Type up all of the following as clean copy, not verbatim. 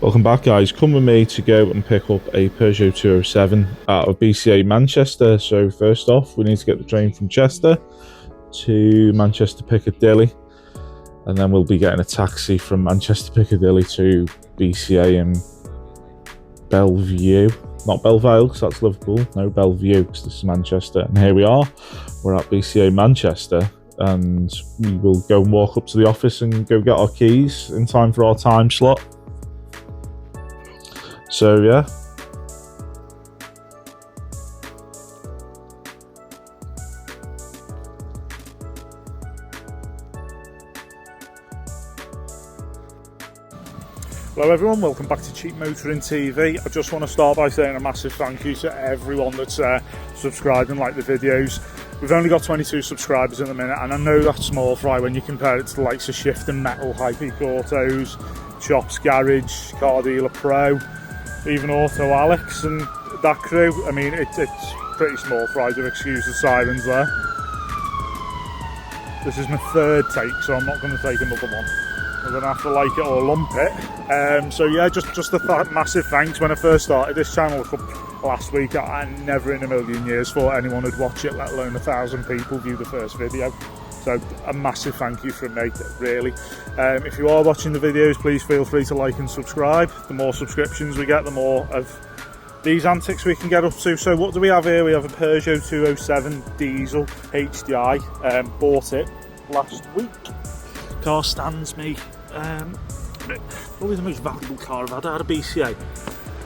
Welcome back, guys. Come with me to go and pick up a Peugeot 207 out of BCA Manchester. So first off, we need to get the train from Chester to Manchester Piccadilly, and then we'll be getting a taxi from Manchester Piccadilly to BCA in Bellevue. Not Belleville, because that's Liverpool. No, Bellevue, because this is Manchester. And here we are. We're at BCA Manchester, and we will go and walk up to the office and go get our keys in time for our time slot. So yeah. Hello everyone, welcome back to Cheap Motoring TV. I just want to start by saying a massive thank you to everyone that's subscribed and liked the videos. We've only got 22 subscribers at the minute, and I know that's small fry when you compare it to the likes of Shift and Metal, High Peak Autos, Chops Garage, Car Dealer Pro, even Auto Alex and that crew. I mean, it's pretty small fries, if excuse the sirens there. This is my third take, so I'm not going to take another one. I'm going to have to like it or lump it. So yeah, just a massive thanks. When I first started this channel last week, I never in a million years thought anyone would watch it, let alone 1,000 people view the first video. So a massive thank you from me, really. If you are watching the videos, please feel free to like and subscribe. The more subscriptions we get, the more of these antics we can get up to. So what do we have here? We have a Peugeot 207 diesel HDI. Bought it last week. Car stands me probably the most valuable car I've had out of BCA.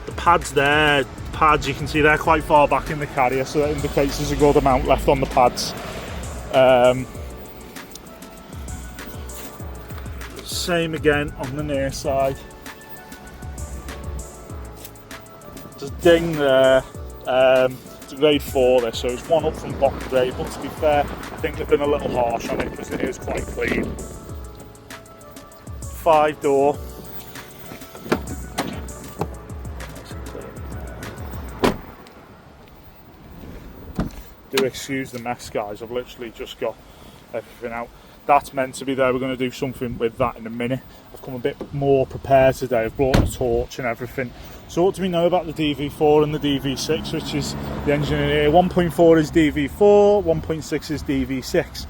The pads there, you can see they're quite far back in the carrier, so that indicates there's a good amount left on the pads. Same again on the near side. There's a ding there. It's a grade 4 this, so it's one up from bottom grade, but to be fair, I think they've been a little harsh on it because it is quite clean. 5-door. Do excuse the mess, guys, I've literally just got everything out. That's meant to be there. We're going to do something with that in a minute. I've come a bit more prepared today. I've brought a torch and everything. So what do we know about the DV4 and the DV6, which is the engine in here? 1.4 is DV4, 1.6 is DV6.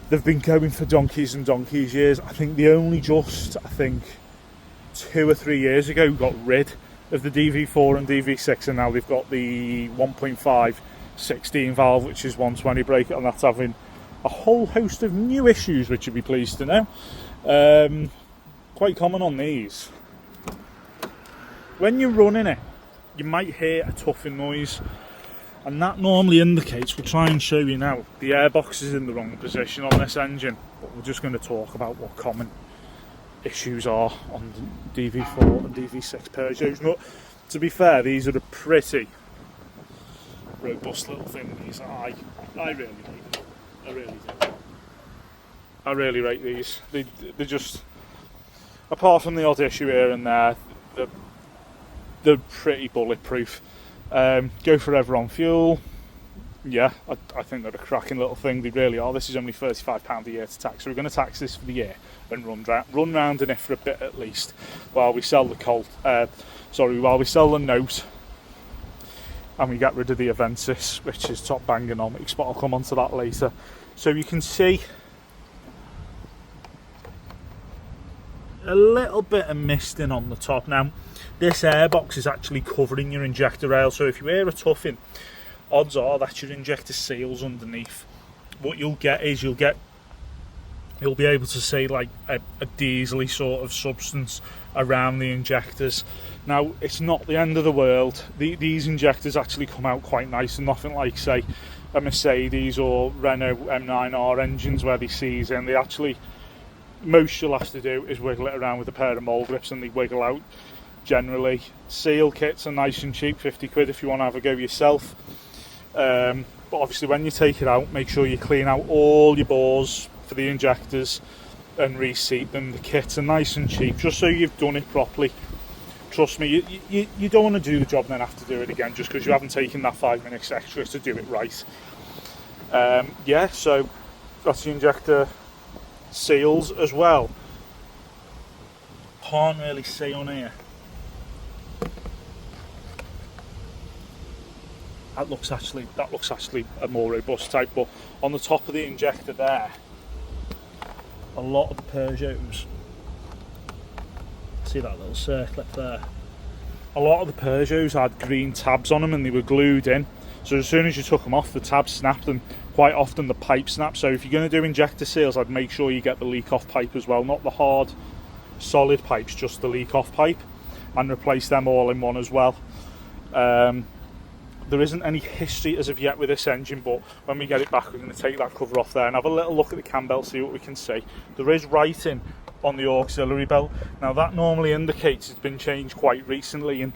They've been going for donkeys and donkeys years. I think they only just, 2 or 3 years ago, got rid of the DV4 and DV6, and now they've got the 1.5 16 valve, which is 120 brake, and that's having a whole host of new issues, which you'd be pleased to know. Quite common on these. When you're running it, you might hear a tuffing noise, and that normally indicates, we'll try and show you now, the airbox is in the wrong position on this engine, but we're just going to talk about what common issues are on DV4 and DV6 Peugeots. But to be fair, these are a pretty robust little thing. These I really like them. I really do. I really rate these. They're just, apart from the odd issue here and there, they're pretty bulletproof. Go forever on fuel. Yeah, I think they're a cracking little thing. They really are. This is only £35 a year to tax, so we're going to tax this for the year and run round in it for a bit at least, while we sell while we sell the Note, and we get rid of the Avensis, which is top bangonomics, but I'll come on to that later. So you can see a little bit of misting on the top. Now, this airbox is actually covering your injector rail, so if you hear a tuffing, odds are that your injector seal's underneath. What you'll get is you'll be able to see like a diesely sort of substance around the injectors. Now, it's not the end of the world. These injectors actually come out quite nice, and nothing like, say, a Mercedes or Renault M9R engines where they seize in. They actually, most you'll have to do is wiggle it around with a pair of mole grips, and they wiggle out. Generally, seal kits are nice and cheap, 50 quid if you want to have a go yourself. But obviously when you take it out, make sure you clean out all your bores for the injectors and reseat them. The kits are nice and cheap, just so you've done it properly. Trust me, you don't want to do the job and then have to do it again just because you haven't taken that 5 minutes extra to do it right. Yeah, so that's the injector seals as well. Can't really see on here. that looks actually a more robust type. But on the top of the injector there, a lot of the Peugeots, see that little circlet there, a lot of the Peugeots had green tabs on them and they were glued in, so as soon as you took them off the tabs snapped, and quite often the pipe snapped. So if you're going to do injector seals, I'd make sure you get the leak off pipe as well, not the hard solid pipes, just the leak off pipe, and replace them all in one as well. There isn't any history as of yet with this engine, but when we get it back we're going to take that cover off there and have a little look at the cam belt, see what we can see. There is writing on the auxiliary belt. Now that normally indicates it's been changed quite recently, and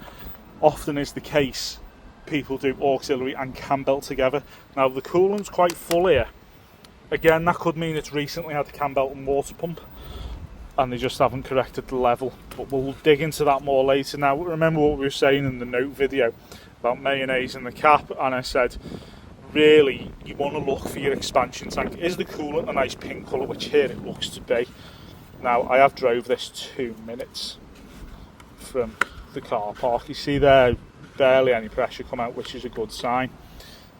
often is the case people do auxiliary and cam belt together. Now the coolant's quite full here. Again, that could mean it's recently had the cam belt and water pump and they just haven't corrected the level, but we'll dig into that more later. Now remember what we were saying in the note video about mayonnaise in the cap, and I said really you want to look for your expansion tank. Is the coolant a nice pink colour, which here it looks to be. Now I have drove this 2 minutes from the car park. You see there barely any pressure come out, which is a good sign,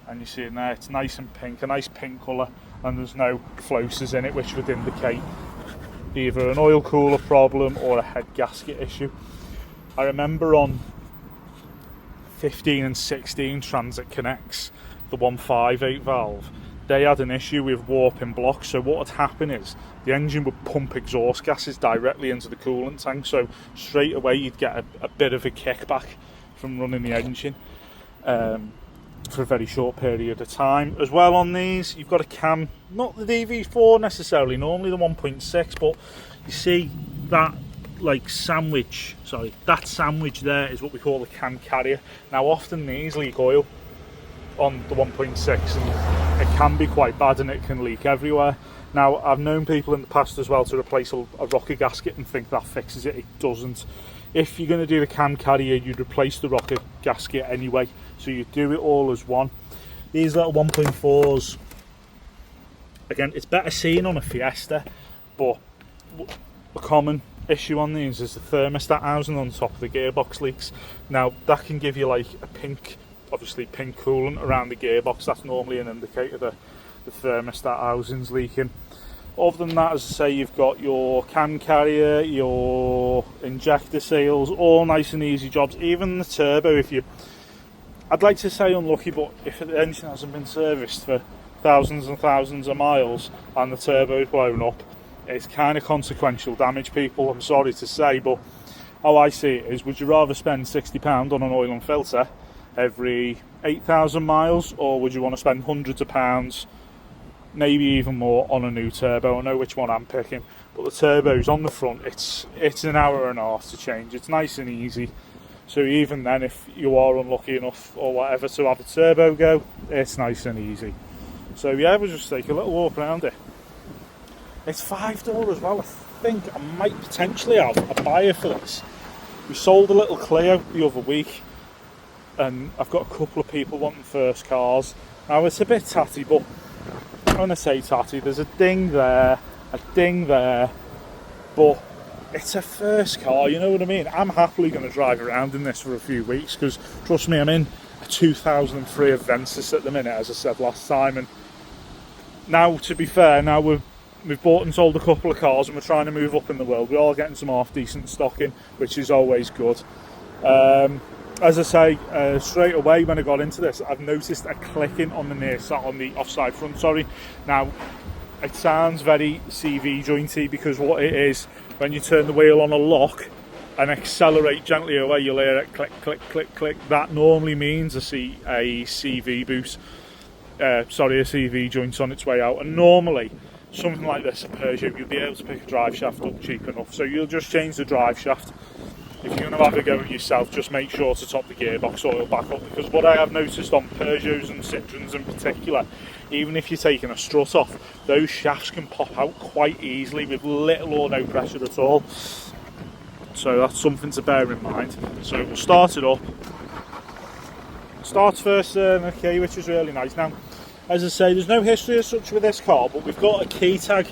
and you see in there it's nice and pink, a nice pink colour, and there's no floaters in it, which would indicate either an oil cooler problem or a head gasket issue. I remember on 15 and 16 Transit Connects, the 158 valve, they had an issue with warping blocks. So what would happen is the engine would pump exhaust gases directly into the coolant tank, so straight away you'd get a bit of a kickback from running the engine for a very short period of time. As well on these, you've got a cam, not the DV4 necessarily, normally the 1.6, but you see that that sandwich there is what we call the cam carrier. Now often these leak oil on the 1.6 and it can be quite bad and it can leak everywhere. Now I've known people in the past as well to replace a rocker gasket and think that fixes it. It doesn't. If you're going to do the cam carrier, you'd replace the rocker gasket anyway, so you do it all as one. These little 1.4s, again, it's better seen on a Fiesta, but a common issue on these is the thermostat housing on the top of the gearbox leaks. Now that can give you like a pink, obviously pink coolant around the gearbox. That's normally an indicator that the thermostat housing's leaking. Other than that, as I say, you've got your cam carrier, your injector seals, all nice and easy jobs. Even the turbo, I'd like to say unlucky, but if the engine hasn't been serviced for thousands and thousands of miles and the turbo's blown up, it's kind of consequential damage, people. I'm sorry to say, but how I see it is, would you rather spend £60 on an oil and filter every 8,000 miles, or would you want to spend hundreds of pounds, maybe even more, on a new turbo? I know which one I'm picking, but the turbo's on the front, it's an hour and a half to change. It's nice and easy. So even then, if you are unlucky enough or whatever to have a turbo go, it's nice and easy. So yeah, we'll just take a little walk around it. It's 5-door as well. I think I might potentially have a buyer for this. We sold a little Clio the other week, and I've got a couple of people wanting first cars. Now it's a bit tatty, but when I say tatty, there's a ding there, but it's a first car, you know what I mean? I'm happily going to drive around in this for a few weeks, because trust me, I'm in a 2003 Avensis at the minute, as I said last time. And now, to be fair, now we've bought and sold a couple of cars and we're trying to move up in the world. We're all getting some half decent stock in, which is always good. As I say, straight away when I got into this, I've noticed a clicking on the offside front. Sorry. Now, it sounds very CV jointy, because what it is, when you turn the wheel on a lock and accelerate gently away, you'll hear it click, click, click, click. That normally means a CV boot. A CV joint's on its way out. And normally, something like this, a Peugeot, you'll be able to pick a drive shaft up cheap enough. So you'll just change the drive shaft. If you're going to have a go at yourself, just make sure to top the gearbox oil back up, because what I have noticed on Peugeots and Citroens in particular, even if you're taking a strut off, those shafts can pop out quite easily with little or no pressure at all. So that's something to bear in mind. So we'll start it up. Starts first okay, which is really nice. Now, as I say, there's no history as such with this car, but we've got a key tag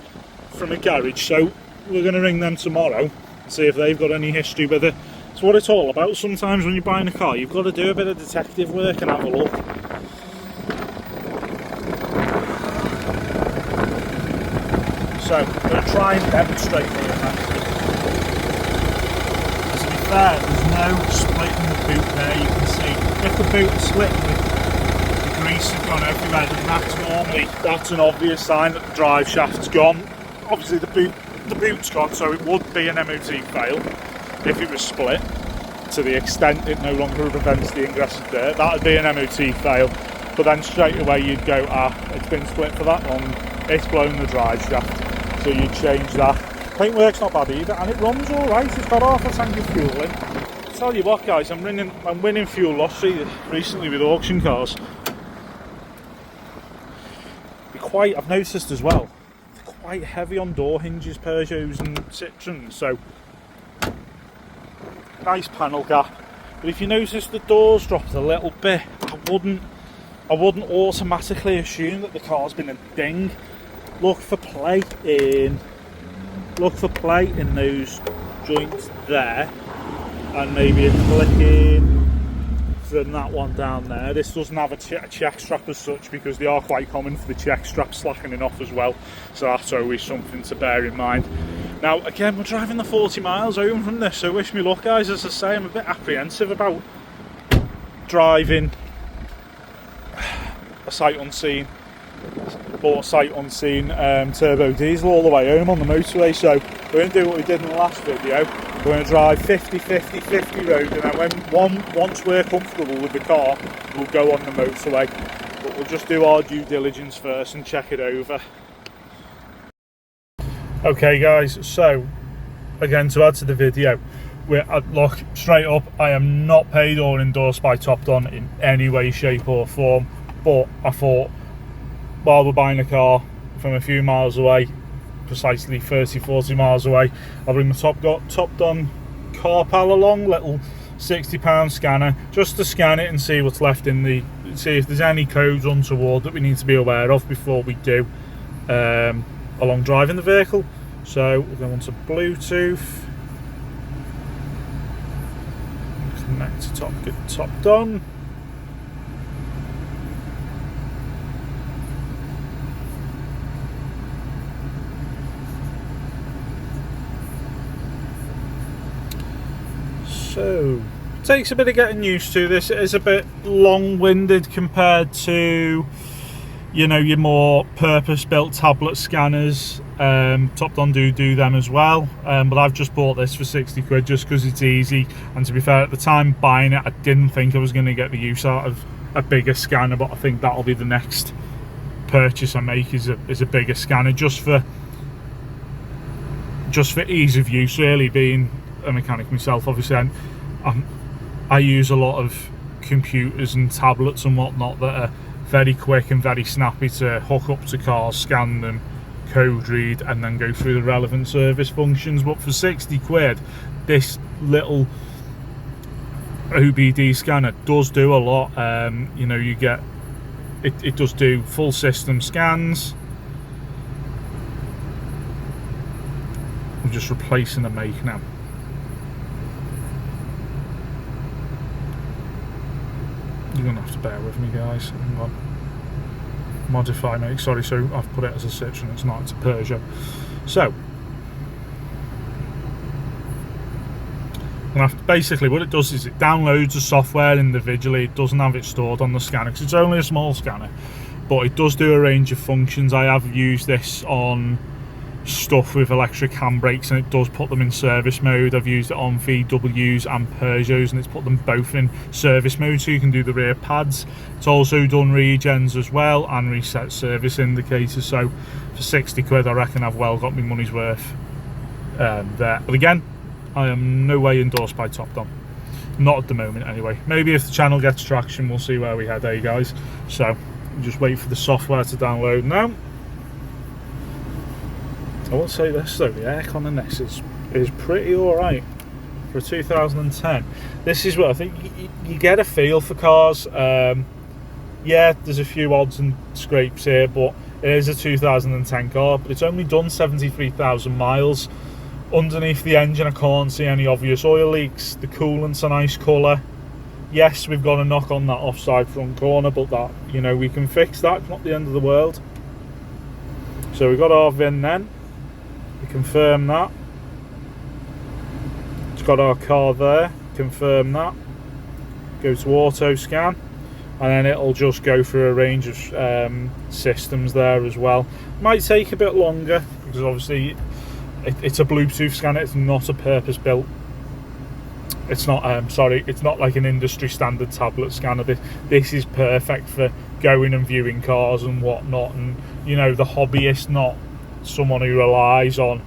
from a garage, so we're going to ring them tomorrow, see if they've got any history with it. It's what it's all about. Sometimes when you're buying a car, you've got to do a bit of detective work and have a look. So I'm going to try and demonstrate for you now. As to be fair, there's no split in the boot there, you can see. If the boot is split, the grease has gone everywhere, then that's an obvious sign that the drive shaft's gone. Obviously the boot's gone, so it would be an MOT fail if it was split. To the extent it no longer prevents the ingress of dirt, that would be an MOT fail. But then straight away you'd go, it's been split for that long, it's blown the drive shaft. So you'd change that. Paintwork's not bad either, and it runs alright, it's got half a tank of fuel in. I'll tell you what guys, I'm winning fuel loss recently with auction cars. I've noticed as well, they're quite heavy on door hinges, Peugeots and Citroens, so nice panel gap. But if you notice the doors dropped a little bit, I wouldn't automatically assume that the car's been a ding. Look for play in those joints there, and maybe a click in from that one down there. This doesn't have a check strap as such, because they are quite common for the check strap slackening off as well, so that's always something to bear in mind. Now again, we're driving the 40 miles home from this, so wish me luck guys. As I say, I'm a bit apprehensive about driving a sight unseen turbo diesel all the way home on the motorway. So we're going to do what we did in the last video. We're going to drive 50 road, and then once we're comfortable with the car, we'll go on the motorway. But we'll just do our due diligence first and check it over. Okay guys, so again, to add to the video, look, straight up, I am not paid or endorsed by Topdon in any way, shape or form, but I thought, while we're buying a car from a few miles away, precisely 30-40 miles away, I'll bring my Topdon car pal along, little £60 scanner, just to scan it and see what's left in the, see if there's any codes untoward that we need to be aware of before we do along driving the vehicle. So we're going to Bluetooth, connect to Topdon. So it takes a bit of getting used to. This is a bit long-winded compared to, you know, your more purpose-built tablet scanners. Topdon do them as well, but I've just bought this for 60 quid just because it's easy. And to be fair, at the time buying it, I didn't think I was going to get the use out of a bigger scanner, but I think that'll be the next purchase I make, is a bigger scanner, just for ease of use, really. Being a mechanic myself, obviously, I use a lot of computers and tablets and whatnot that are very quick and very snappy to hook up to cars, scan them, code read, and then go through the relevant service functions. But for 60 quid, this little OBD scanner does do a lot. You know, you get it does do full system scans. I'm just replacing the make now. You're gonna have to bear with me, guys. Hang on. Modify make, sorry, so I've put it as a Citroen, it's not, it's a Peugeot. So basically what it does is it downloads the software individually. It doesn't have it stored on the scanner because it's only a small scanner, but it does do a range of functions. I have used this on stuff with electric handbrakes and it does put them in service mode. I've used it on VWs and Peugeots and it's put them both in service mode, so you can do the rear pads. It's also done regens as well and reset service indicators. So for 60 quid, I reckon I've well got my money's worth there. But again, I am no way endorsed by Topdon, not at the moment anyway. Maybe if the channel gets traction, we'll see where we head, guys. So just wait for the software to download now. I will say this though, the aircon in this is pretty alright for a 2010. This is what I think you get a feel for cars. Yeah, there's a few odds and scrapes here, but it is a 2010 car, but it's only done 73,000 miles. Underneath the engine, I can't see any obvious oil leaks. The coolant's a nice colour. Yes, we've got a knock on that offside front corner, but that, you know, we can fix that. It's not the end of the world. So we've got our VIN then. We confirm that. It's got our car there. Confirm that. Go to auto scan, and then it'll just go through a range of systems there as well. Might take a bit longer because obviously it's a Bluetooth scanner. It's not a purpose-built. It's not. Sorry, it's not like an industry standard tablet scanner. This is perfect for going and viewing cars and whatnot, and you know, the hobbyist, not someone who relies on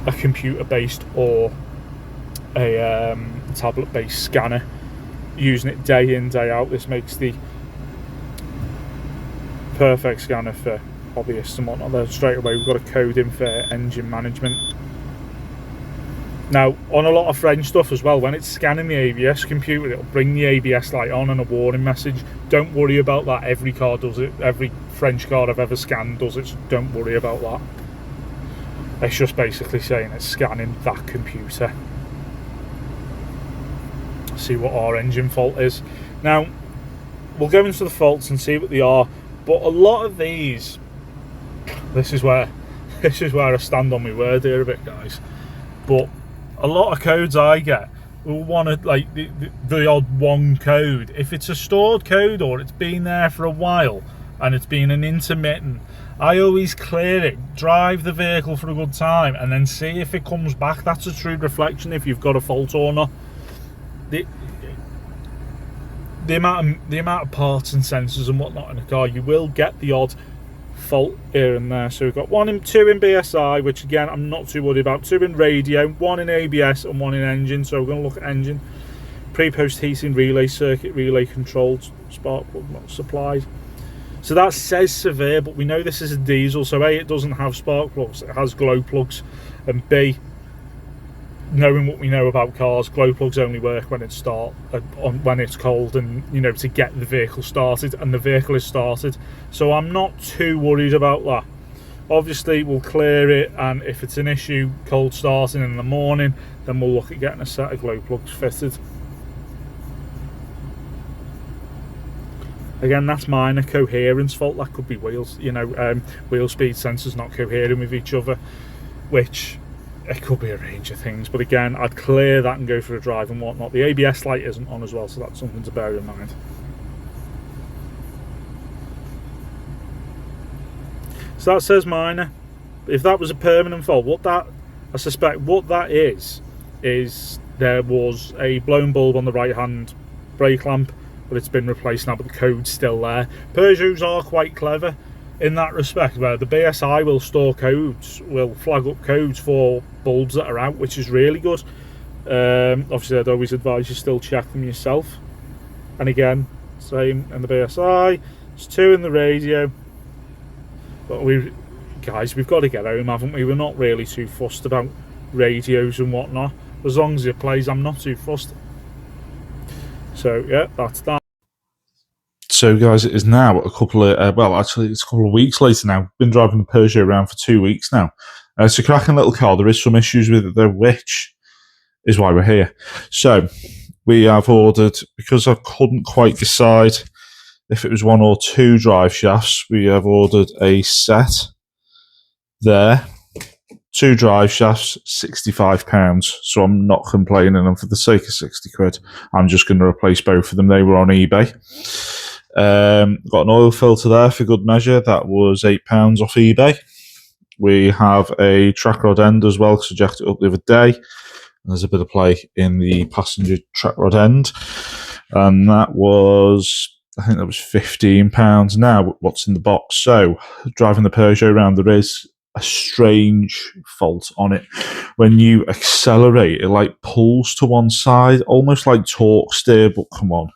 a computer-based or a tablet-based scanner, using it day in, day out. This makes the perfect scanner for hobbyists and whatnot. There, straight away we've got a code in for engine management. Now, on a lot of French stuff as well, when it's scanning the ABS computer, it'll bring the ABS light on and a warning message. Don't worry about that. Every car does it. Every French car I've ever scanned does it, so don't worry about that. It's just basically saying it's scanning that computer. See what our engine fault is. Now, we'll go into the faults and see what they are, but a lot of these, this is where I stand on my word here a bit, guys, but a lot of codes I get will want to, like, the odd one code. If it's a stored code or it's been there for a while and it's been an intermittent, I always clear it, drive the vehicle for a good time, and then see if it comes back. That's a true reflection if you've got a fault or not. The amount of parts and sensors and whatnot in a car, you will get the odd fault here and there. So we've got two in BSI, which again I'm not too worried about, 2 in radio, 1 in ABS and 1 in engine. So we're going to look at engine. Pre-post heating relay circuit, relay controlled, spark plug not supplied. So that says severe, but we know this is a diesel, so A, it doesn't have spark plugs, it has glow plugs, and B, knowing what we know about cars, glow plugs only work when it's when it's cold, and you know, to get the vehicle started, and the vehicle is started. So I'm not too worried about that. Obviously we'll clear it, and if it's an issue cold starting in the morning, then we'll look at getting a set of glow plugs fitted. Again, that's minor coherence fault. That could be wheels, you know, wheel speed sensors not cohering with each other, which it could be a range of things. But again, I'd clear that and go for a drive and whatnot. The ABS light isn't on as well, so that's something to bear in mind. So that says minor. If that was a permanent fault, I suspect what that is there was a blown bulb on the right hand brake lamp, but it's been replaced now, but the code's still there. Peugeots are quite clever in that respect, where the BSI will store codes, will flag up codes for bulbs that are out, which is really good. Obviously I'd always advise you still check them yourself. And again, same in the BSI, it's 2 in the radio. But we've got to get home, haven't we? We're not really too fussed about radios and whatnot. As long as it plays, I'm not too fussed. So yeah, that's that. So guys, it is now a couple of, it's a couple of weeks later now. Been driving the Peugeot around for 2 weeks now. It's a cracking little car. There is some issues with it though, which is why we're here. So we have ordered, because I couldn't quite decide if it was 1 or 2 drive shafts, we have ordered a set there. 2 drive shafts, £65. So I'm not complaining, and for the sake of 60 quid, I'm just going to replace both of them. They were on eBay. Got an oil filter there for good measure. That was £8 off eBay. We have a track rod end as well, because I jacked it up the other day. There's a bit of play in the passenger track rod end, and that was, I think that was £15. Now, what's in the box? So, driving the Peugeot around, there is a strange fault on it. When you accelerate, it like pulls to one side, almost like torque steer, but come on.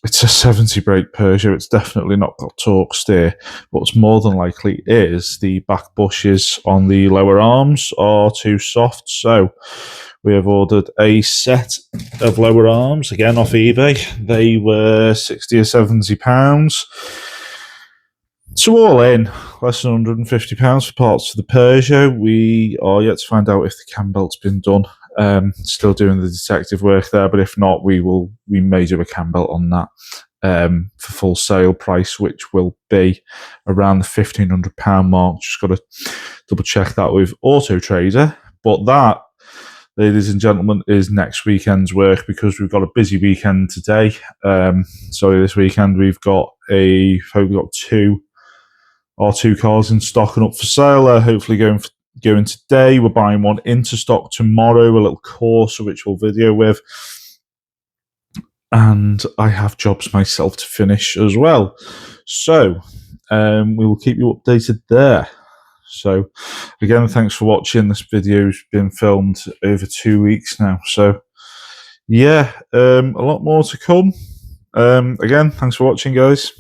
It's a 70 brake Peugeot. It's definitely not got torque steer. What's more than likely is the back bushes on the lower arms are too soft. So we have ordered a set of lower arms, again off eBay. They were £60 or £70. So all in, less than £150 for parts for the Peugeot. We are yet to find out if the cam belt's been done. Still doing the detective work there, but if not, we may do a cam belt on that. for full sale price, which will be around the £1,500 mark. Just got to double check that with Auto Trader. But that, ladies and gentlemen, is next weekend's work, because we've got a busy weekend today. This weekend we've got two cars in stock and up for sale. Hopefully going today. We're buying one into stock tomorrow, a little Corsa which we'll video with. And I have jobs myself to finish as well. So we will keep you updated there. So again, thanks for watching. This video's been filmed over 2 weeks now. So yeah, a lot more to come. Again, thanks for watching, guys.